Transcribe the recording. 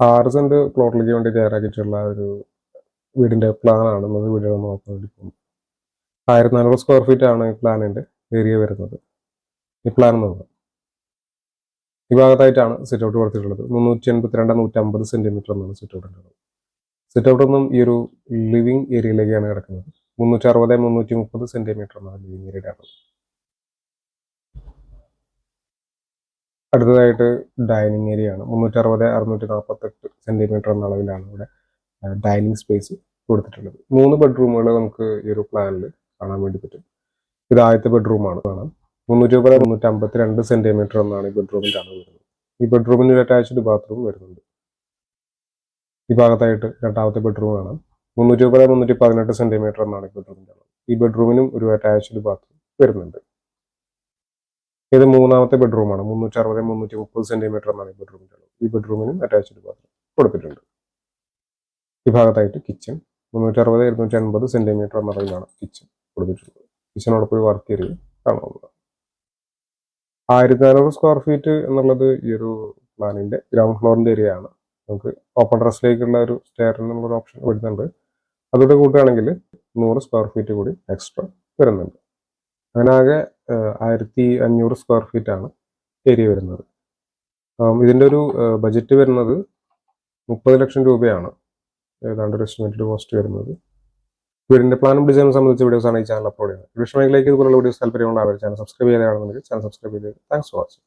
6 saint പ്ലോട്ടിലേക്ക് വേണ്ടി തയ്യാറാക്കിയിട്ടുള്ള ഒരു വീടിന്റെ പ്ലാനാണ് ഇന്നത്തെ വീഡിയോ നമ്മൾ നോക്കാൻ വേണ്ടി പോകുന്നത്. 1400 സ്ക്വയർ ഫീറ്റ് ആണ് ഈ പ്ലാനിന്റെ ഏരിയ വരുന്നത്. ഈ പ്ലാൻ നോക്കാം. ഈ ഭാഗത്തായിട്ടാണ് സിറ്റ് ഔട്ട് കൊടുത്തിട്ടുള്ളത്. 382 150 സെന്റിമീറ്റർ എന്നാണ് സിറ്റ് ഔട്ട് ഉള്ളത്. സിറ്റ് ഔട്ട് ഒന്നും ഈ ഒരു ലിവിംഗ് ഏരിയയിലേക്കാണ് കിടക്കുന്നത്. 360 330 സെന്റിമീറ്റർ എന്നാണ് ലിവിംഗ് ഏരിയയുടെ അളവ്. അടുത്തതായിട്ട് ഡൈനിങ് ഏരിയ ആണ്. 360 648 സെന്റിമീറ്റർ എന്ന അളവിലാണ് ഇവിടെ ഡൈനിങ് സ്പേസ് കൊടുത്തിട്ടുള്ളത്. 3 ബെഡ്റൂമുകൾ നമുക്ക് ഈ ഒരു പ്ലാനിൽ കാണാൻ വേണ്ടി പറ്റും. ഇത് ആദ്യത്തെ ബെഡ്റൂമാണ്. കാണാം 320 352 സെന്റിമീറ്റർ എന്നാണ് ഈ ബെഡ്റൂമിന്റെ അളവ് വരുന്നത്. ഈ ബെഡ്റൂമിന് ഒരു അറ്റാച്ച്ഡ് ബാത്റൂം വരുന്നുണ്ട്. ഈ ഭാഗത്തായിട്ട് രണ്ടാമത്തെ ബെഡ്റൂം കാണാം. 320 318 സെന്റിമീറ്റർ എന്നാണ് ഈ ബെഡ്റൂമിന്റെ അളവ്. ഈ ബെഡ്റൂമിനും ഒരു അറ്റാച്ച്ഡ് ബാത്റൂം വരുന്നുണ്ട്. ഇത് മൂന്നാമത്തെ ബെഡ്റൂമാണ്. 360 330 സെന്റിമീറ്റർ എന്നാണ് ഈ ബെഡ്റൂമിന്റെ അളവ്. ഈ ബെഡ്റൂമിനും അറ്റാച്ച്ഡ് ബാത്റൂം കൊടുത്തിട്ടുണ്ട്. ഈ ഭാഗത്തായിട്ട് കിച്ചൺ 360 280 സെന്റിമീറ്റർ എന്ന അളവിലാണ് കിച്ചൺ കൊടുത്തിട്ടുള്ളത്. കിച്ചണോടൊപ്പം ഒരു വർക്ക് ഏരിയ കാണാവുന്നതാണ്. 1400 സ്ക്വയർ ഫീറ്റ് എന്നുള്ളത് ഈ ഒരു പ്ലാനിന്റെ ഗ്രൗണ്ട് ഫ്ലോറിന്റെ ഏരിയ ആണ്. നമുക്ക് ഓപ്പൺ ടെറസിലേക്കുള്ള ഒരു സ്റ്റെയറിനുള്ള ഓപ്ഷൻ വരുന്നുണ്ട്. അതോടെ കൂട്ടുകയാണെങ്കിൽ 100 സ്ക്വയർ ഫീറ്റ് കൂടി എക്സ്ട്രാ വരുന്നുണ്ട്. അങ്ങനെ ആകെ 1500 സ്ക്വയർ ഫീറ്റ് ആണ് ഏരിയ വരുന്നത്. ഇതിന്റെ ഒരു ബജറ്റ് വരുന്നത് 30 ലക്ഷം രൂപയാണ് ഏതാണ്ട് ഒരു എസ്റ്റിമേറ്റഡ് കോസ്റ്റ് വരുന്നത്. വീടിന്റെ പ്ലാനും ഡിസൈനും സംബന്ധിച്ച വീഡിയോസ് ആണ് ഈ ചാനൽ അപ്ലോഡ് ചെയ്യുന്നത്. വിഷമയിലേക്ക് ഇതുപോലുള്ള വീഡിയോസ് താല്പര്യമുള്ള ചാനൽ സബ്സ്ക്രൈബ് ചെയ്യാനാണെന്നുണ്ടെങ്കിൽ ചാനൽ സബ്സ്ക്രൈബ് ചെയ്ത് താങ്ക്സ് ഫോർ വാച്ചിങ്.